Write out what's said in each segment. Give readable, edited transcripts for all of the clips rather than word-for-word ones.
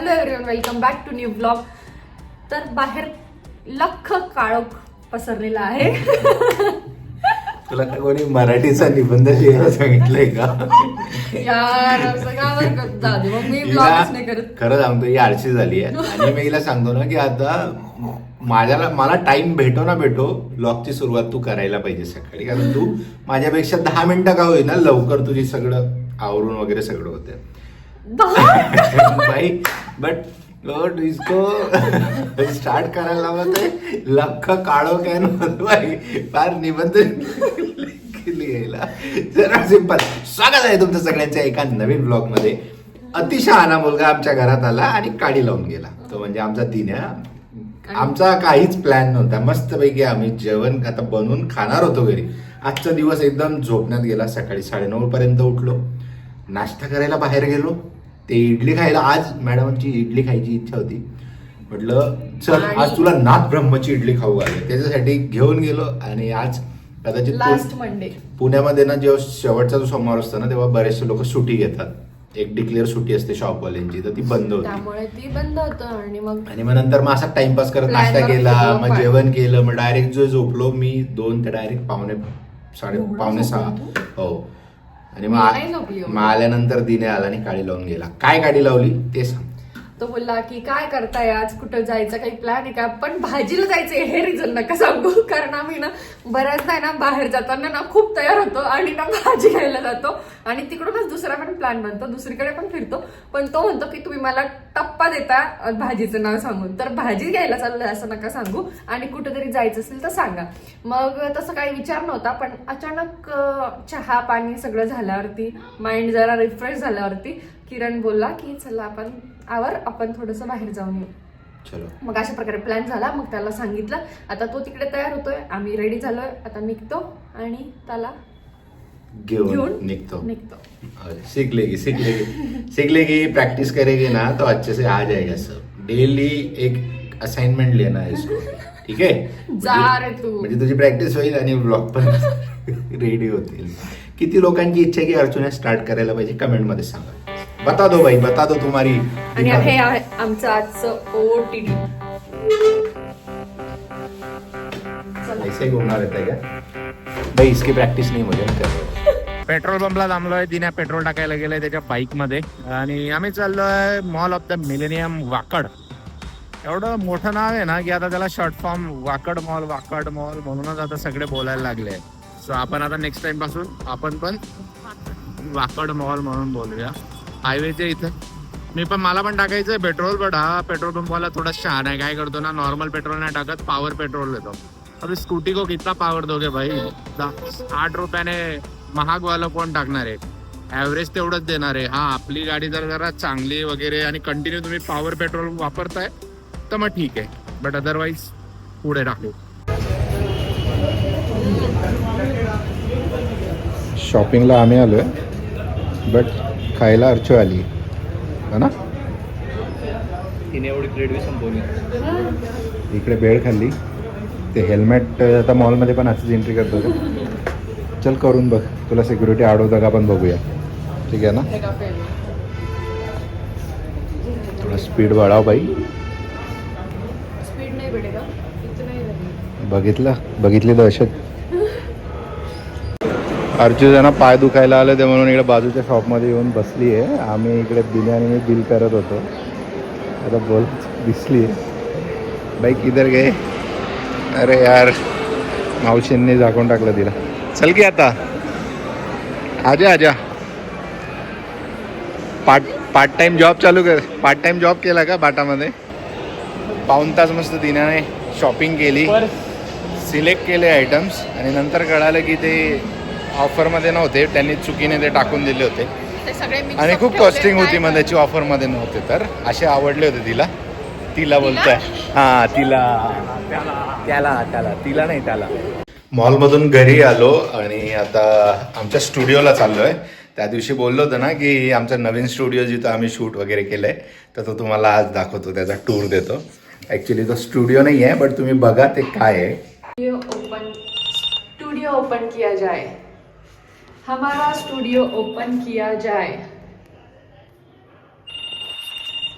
Hello everyone, welcome back to new blog. तर बाहेर लख काळोख पसरलेला आहे. तुला काय कोणी मराठीचा निबंध लिहायला सांगितलंय का? यार असं का बरं करत जाऊ दे, मग मी ब्लॉगच नाही करत. खरं सांगतो ही आळशी झाली आहे आणि मी हिला सांगतो ना की आता मला टाइम भेटो ना भेटो ब्लॉगची सुरुवात तू करायला पाहिजे सकाळी, कारण तू माझ्यापेक्षा 10 मिनिटं का होईना लवकर तुझी सगळं आवरून वगैरे सगळं होते भाई. बट इसको स्टार्ट करायला लावत आहे लख काळो कॅन भाई फार निबंध लिहायला. जरा सिंपल स्वागत आहे तुमचं सगळ्यांच्या एका नवीन ब्लॉग मध्ये. अतिशहाणा मुलगा आमच्या घरात आला आणि काडी लावून गेला. तो म्हणजे आमचा दिन्या. आमचा काहीच प्लॅन नव्हता, मस्तपैकी आम्ही जेवण आता बनवून खाणार होतो घरी. आजचा दिवस एकदम झोपण्यात गेला. सकाळी 9:30 पर्यंत उठलो, नाश्ता करायला बाहेर गेलो. ते इडली खायला, आज मॅडमची इडली खायची इच्छा होती. म्हटलं चल आज तुला नाथ ब्रह्मची इडली खाऊ घालू, त्याच्यासाठी घेऊन गेलो. आणि आज कदाचित लास्ट मंडे पुण्यामध्ये ना जेव्हा शेवटचा जो सोमवार असतो ना तेव्हा बरेचसे लोक सुट्टी घेतात. एक डिक्लेअर सुट्टी असते शॉपवाल्यांची, तर ती बंद होती. त्यामुळे ती बंद होतं. आणि मग नंतर मग असा टाइमपास करत नाश्ता केला, मग जेवण केलं, मग डायरेक्ट जो झोपलो मी 2 ते डायरेक्ट पावणे 6. हो. आणि मग आल्यानंतर दिने आला आणि काडी लावून गेला. काय काडी लावली ते सांग. तो बोलला की काय करताय आज, कुठं जायचं काही प्लॅन आहे का? पण भाजीला जायचंय हे रिझन नका सांगू, कारण आम्ही ना बऱ्याचदा ना बाहेर जाताना ना खूप तयार होतो आणि ना भाजी घ्यायला जातो आणि तिकडूनच दुसरा पण प्लॅन बनतो, दुसरीकडे पण फिरतो. पण तो म्हणतो की तुम्ही मला टप्पा देता भाजीचं नाव सांगून, तर भाजी घ्यायला चाललंय असं नका सांगू आणि कुठेतरी जायचं असेल तर सांगा. मग तसं काही विचार नव्हता, पण अचानक चहा पाणी सगळं झाल्यावरती, माइंड जरा रिफ्रेश झाल्यावरती किरण बोलला की चला आपण थोडंसं बाहेर जाऊन येऊ. चलो. मग अशा प्रकारे प्लॅन झाला. मग त्याला सांगितलं, आता तो तिकडे तयार होतोय, आम्ही रेडी झालोय, आता निघतो आणि त्याला घेऊन निकतो. सीख लेगी प्रैक्टिस करेगी ना तो अच्छे से आ जाएगा सब. डेली एक असाइनमेंट लेना है इसको, ठीक है? जा रे तू. म्हणजे तुझी प्रॅक्टिस होईल आणि ब्लॉग पण रेडी होतील. किती लोकांची इच्छा की अर्जुन स्टार्ट करायला पाहिजे कमेंट मध्ये सांगा. बता दो भाई, बता दो तुम्हारी. आणि हे आहे आमचं आजचं OOTD. ऐसे घूमना रहता है क्या भाई? इसकी प्रॅक्टिस नाही मुझे कर. पेट्रोल पंपला थांबलोय. तिने पेट्रोल टाकायला गेलाय त्याच्या बाईक मध्ये आणि आम्ही चाललोय mall of the millennium Wakad. एवढं मोठं नाव आहे ना की आता त्याला शॉर्ट फॉर्म वाकड मॉल म्हणूनच आता सगळे बोलायला लागले. सो आपण आता नेक्स्ट टाइम पासून आपण पण वाकड मॉल म्हणून बोलूया. हायवेच्या इथे मला पण टाकायचंय पेट्रोल, बट हा पेट्रोल पंपवाला थोडा शहाणा आहे. काय करतो ना, नॉर्मल पेट्रोल नाही टाकत, पॉवर पेट्रोल देतो. अभी स्कूटी को कितना पावर दोगे भाई? 8 रुपयाने महाग वाला कोण टाकणार आहे? ॲव्हरेज तेवढंच देणार आहे. हा, आपली गाडी जर जरा चांगली वगैरे आणि कंटिन्यू तुम्ही पॉवर पेट्रोल वापरताय तर मग ठीक आहे, बट अदरवाईज पुढे टाकू. शॉपिंगला आम्ही आलोय, बट खायला अर्चू आली है ना. तिने एवढी प्लेट संपवली. इकडे भेळ खाल्ली. ते हेल्मेट आता मॉलमध्ये पण असंच एंट्री करतो का? चल करून बघ, तुला सिक्युरिटी अडवतं का पण बघूया, ठीक आहे ना. थोडा स्पीड वाढाव बाई. स्पीड नाही भेटेगा, बघितली दहशत. अर्जू जण पाय दुखायला आले ते म्हणून इकडे बाजूच्या शॉपमध्ये येऊन बसली आहे. आम्ही इकडे बिर्याणी मी बिल करत होतो. आता बोल दिसली आहे बाई. किधर गए? अरे यार, मावशींनी झाकून टाकलं तिला. चल की आता आजा. पार्ट टाइम जॉब चालू कर. पार्ट टाइम जॉब केला का बाटामध्ये? 1 तास मस्त दिनाने शॉपिंग केली, सिलेक्ट केले आयटम्स आणि नंतर कळालं की ते ऑफरमध्ये नव्हते, त्यांनी चुकीने ते टाकून दिले होते आणि खूप कॉस्टिंग होती. मग त्याची ऑफरमध्ये नव्हते, तर असे आवडले होते तिला बोलतोय. हा, तिला नाही त्याला. मॉलमधून घरी आलो आणि आता आमच्या स्टुडिओला चाललोय. त्या दिवशी बोललो होतो ना की आमचा नवीन स्टुडिओ जिथं आम्ही शूट वगैरे केलंय, तर तो तुम्हाला आज दाखवतो, त्याचा टूर देतो. ॲक्च्युली तो स्टुडिओ नाही आहे, बट तुम्ही बघा ते काय आहे. स्टूडियो ओपन किया जाए, हमारा स्टूडियो ओपन किया जाए.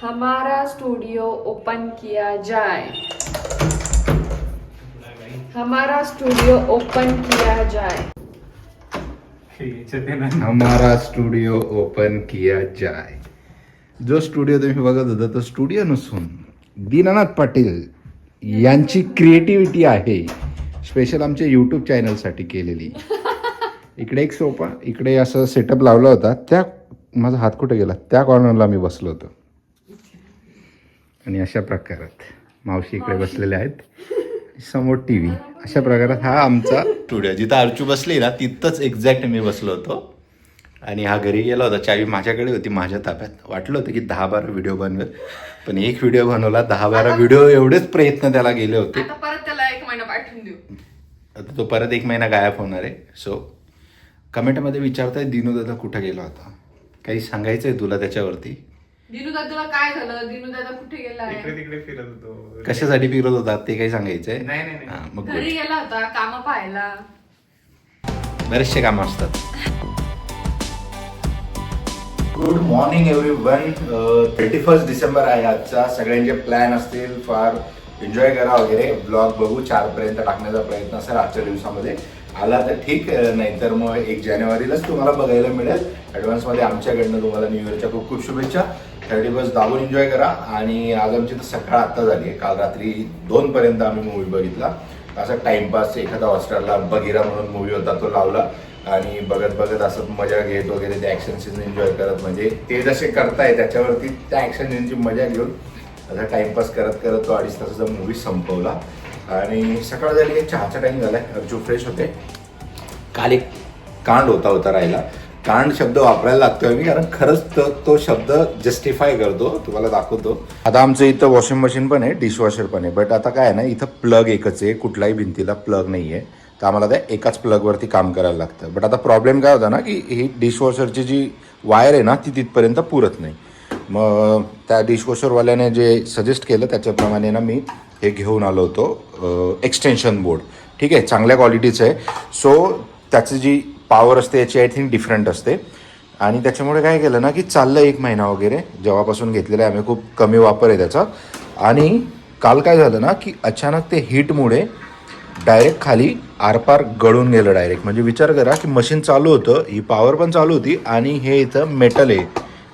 हमारा स्टूडियो ओपन किया जाए, हमारा स्टूडियो ओपन किया जाए. हमारा स्टुडिओ ओपन किया जाय. जो स्टुडिओ तुम्ही बघत होता तो स्टुडिओ नसून दीनानाथ पाटील यांची क्रिएटिव्हिटी आहे, स्पेशल आमच्या यूट्यूब चॅनलसाठी केलेली. इकडे एक सोफा, इकडे असं सेटअप लावला होता. त्या माझा हात कुठे गेला, त्या कॉर्नरला मी बसलो होतो. आणि अशा प्रकारात मावशी इकडे बसलेल्या आहेत, समोर टीव्ही. अशा प्रकारात हा आमचा स्टुडिओ. जिथं अर्चू बसली ना तिथंच एक्झॅक्ट मी बसलो होतो. आणि हा घरी गेला होता, चावी माझ्याकडे होती, माझ्या ताब्यात. वाटलं होतं की 10-12 व्हिडिओ बनवेल, पण एक व्हिडिओ बनवला. 10-12 व्हिडिओ एवढेच प्रयत्न त्याला गेले होते. आता परत त्याला 1 महिना पाठवून देऊ. आता तो परत 1 महिना गायब होणार आहे. सो कमेंटमध्ये विचारताय दिनू दादा कुठं गेला होता, काही सांगायचं आहे तुला त्याच्यावरती? दिनू दादाला काय झालं, दिनू दादा कुठे गेलाय? तिकडे फिरत होतो. कशासाठी फिरत होता ते काही सांगायचंय? नाही. हां, मग घरी गेला होता काम पाहायला. बरेचसे कामं असतात. Good morning everyone. 31 डिसेंबर आहे आजचा. सगळ्यांचे प्लॅन असतील फार एन्जॉय करा वगैरे. ब्लॉग बघू 4 पर्यंत टाकण्याचा प्रयत्न असेल आजच्या दिवसामध्ये. आला तर ठीक, नाहीतर मग 1 जानेवारीलाच तुम्हाला बघायला मिळेल. ॲडव्हान्समध्ये आमच्याकडनं तुम्हाला न्यू इयरच्या खूप खूप शुभेच्छा. 31 दाबून एन्जॉय करा. आणि आज आमची तर सकाळ आत्ता झाली आहे. काल रात्री 2 पर्यंत आम्ही मूवी बघितला. असा टाइमपास एखादा हॉस्टेलला बघिरा म्हणून मूवी होता तो लावला आणि बघत बघत असं मजा घेत वगैरे ते ॲक्शन सीन एन्जॉय करत, म्हणजे ते जसे करताय त्याच्यावरती त्या ॲक्शन सीनची मजा घेऊन असा टाइमपास करत करत तो 2.5 तासाचा मूवी संपवला. आणि सकाळ झाली आहे, चहाचा टाईम झालाय. अर्जू फ्रेश होते. काल एक कांड होता राहिला. कांड शब्द वापरायला लागतोय मी, कारण खरंच तो शब्द जस्टिफाय करतो. तुम्हाला दाखवतो. आता आमचं इथं वॉशिंग मशीन पण आहे, डिशवॉशर पण आहे. बट आता काय आहे ना, इथं प्लग एकच आहे, कुठल्याही भिंतीला प्लग नाही आहे. तर आम्हाला त्या एकाच प्लगवरती काम करायला लागतं. बट आता प्रॉब्लेम काय होता ना, की ही डिशवॉशरची जी वायर आहे ना ती तिथपर्यंत पुरत नाही. मग त्या डिशवॉशरवाल्याने जे सजेस्ट केलं त्याच्याप्रमाणे ना मी हे घेऊन आलो होतो, एक्सटेन्शन बोर्ड. ठीक आहे, चांगल्या क्वालिटीचं आहे. सो त्याची जी पॉवर असते याची आय थिंक डिफरंट असते. आणि त्याच्यामुळे काय केलं ना, की चाललं 1 महिना वगैरे जेव्हापासून घेतलेलं आहे आम्ही, खूप कमी वापर आहे त्याचा. आणि काल काय झालं ना, की अचानक ते हीटमुळे डायरेक्ट खाली आरपार गळून गेलं डायरेक्ट. म्हणजे विचार करा की मशीन चालू होतं, ही पॉवर पण चालू होती आणि हे इथं मेटल आहे,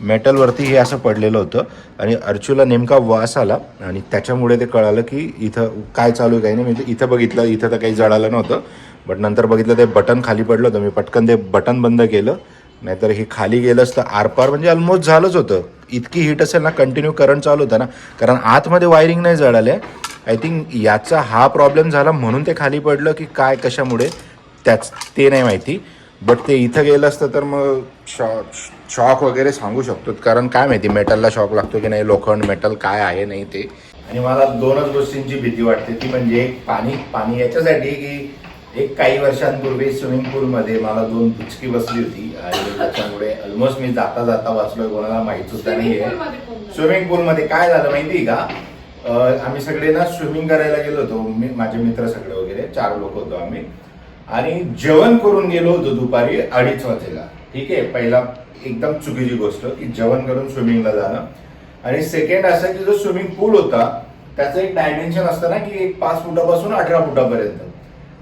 मेटलवरती हे असं पडलेलं होतं. आणि अर्चूला नेमका वास आला आणि त्याच्यामुळे ते कळालं की इथं काय चालू आहे काही नाही. म्हणजे इथं बघितलं, इथं तर काही जळालं नव्हतं. बट नंतर बघितलं ते बटन खाली पडलं होतं. मी पटकन ते बटन बंद केलं, नाहीतर हे खाली गेलं असतं आरपार. म्हणजे ऑलमोस्ट झालंच होतं. इतकी हीट असेल ना, कंटिन्यू करंट चालू होतं ना, कारण आतमध्ये वायरिंग नाही जळाले. आय थिंक याचा हा प्रॉब्लेम झाला म्हणून ते खाली पडलं, की काय कशामुळे ते नाही माहिती. बट ते इथं गेलं असतं तर मग शॉक वगैरे सांगू शकतो, कारण काय माहिती मेटलला शॉक लागतो की नाही, लोखंड मेटल काय आहे नाही ते. आणि मला 2च गोष्टींची भीती वाटते, ती म्हणजे पाणी याच्यासाठी की एक काही वर्षांपूर्वी स्विमिंग पूलमध्ये मला 2 पिचकी बसली होती आणि त्याच्यामुळे ऑलमोस्ट मी जाता जाता वाचलोय, कोणाला माहित सुद्धा नाहीये. स्विमिंग पूलमध्ये काय झालं माहिती का, आम्ही सगळे ना स्विमिंग करायला गेलो होतो, मी माझे मित्र सगळे वगैरे 4 लोक होतो आम्ही. आणि जेवण करून गेलो होतो दुपारी 2:30 वाजेला. ठीक आहे, पहिला एकदम चुकीची गोष्ट की जेवण करून स्विमिंगला जाणं. आणि सेकंड असं की जो स्विमिंग पूल होता त्याचं एक डायमेन्शन असतं ना, की एक 5 फुटापासून 18 फुटापर्यंत.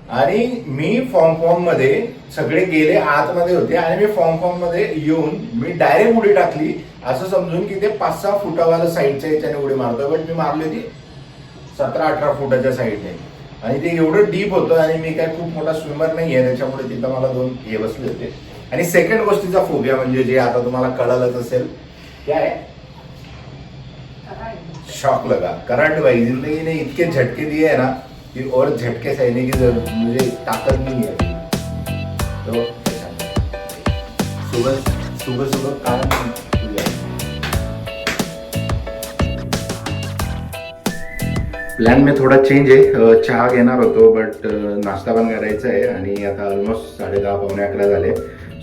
आणि मी फॉर्म मध्ये सगळे गेले आतमध्ये होते आणि मी फॉर्म मध्ये येऊन मी डायरेक्ट उडी टाकली, असं समजून की ते 5-6 फुटावाला साईडच्या याच्याने उडी मारतोय. बट मी मारली होती 17-18 फुटाच्या साईडने. आणि ते एवढं डीप होतं आणि मी काय खूप मोठा स्विमर नाही आहे, त्याच्यामुळे तिथं मला 2 हे बसले होते. आणि सेकंड गोष्टीचा फोबिया म्हणजे जे आता तुम्हाला कळालंच असेल, काय आहे, शॉक लगा. करंट भाई जिंदगी ने इतके झटके दिए है ना कि और झटके सहने की मुझे ताकत नहीं है. तो सुबह काम प्लॅन में थोडा चेंज आहे. चहा घेणार होतो बट नाश्ता पण करायचा आहे आणि आता ऑलमोस्ट 10:30-11 झाले.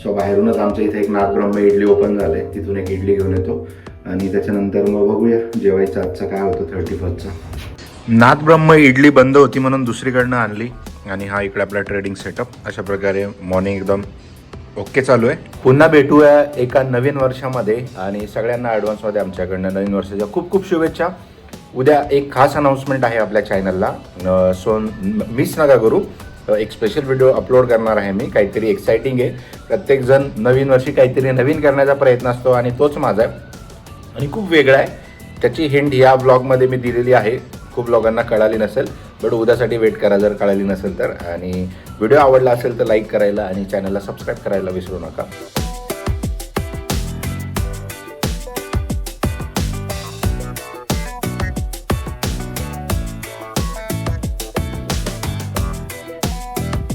सो बाहेरूनच आमच्या इथे एक नाथब्रह्म इडली ओपन झाले, तिथून एक इडली घेऊन येतो आणि त्याच्यानंतर मग बघूया जेवायचं आजचं काय होतं 31चा. नाथब्रह्म इडली बंद होती म्हणून दुसरीकडनं आणली आणि हा इकडे आपला ट्रेडिंग सेटअप. अशा प्रकारे मॉर्निंग एकदम ओके चालू आहे. पुन्हा भेटूया एका नवीन वर्षामध्ये आणि सगळ्यांना ॲडव्हान्समध्ये आमच्याकडनं नवीन वर्षाच्या खूप खूप शुभेच्छा. उद्या एक खास अनाऊन्समेंट आहे आपल्या चॅनलला, सो मिस नका करू. एक स्पेशल व्हिडिओ अपलोड करणार आहे मी, काहीतरी एक्साइटिंग आहे. प्रत्येकजण नवीन वर्षी काहीतरी नवीन करण्याचा प्रयत्न असतो आणि तोच माझा आहे आणि खूप वेगळा आहे. त्याची हिंट या ब्लॉगमध्ये मी दिलेली आहे. खूप लोकांना कळाली नसेल, बट उद्यासाठी वेट करा जर कळाली नसेल तर. आणि व्हिडिओ आवडला असेल तर लाईक करायला आणि चॅनलला सबस्क्राईब करायला विसरू नका.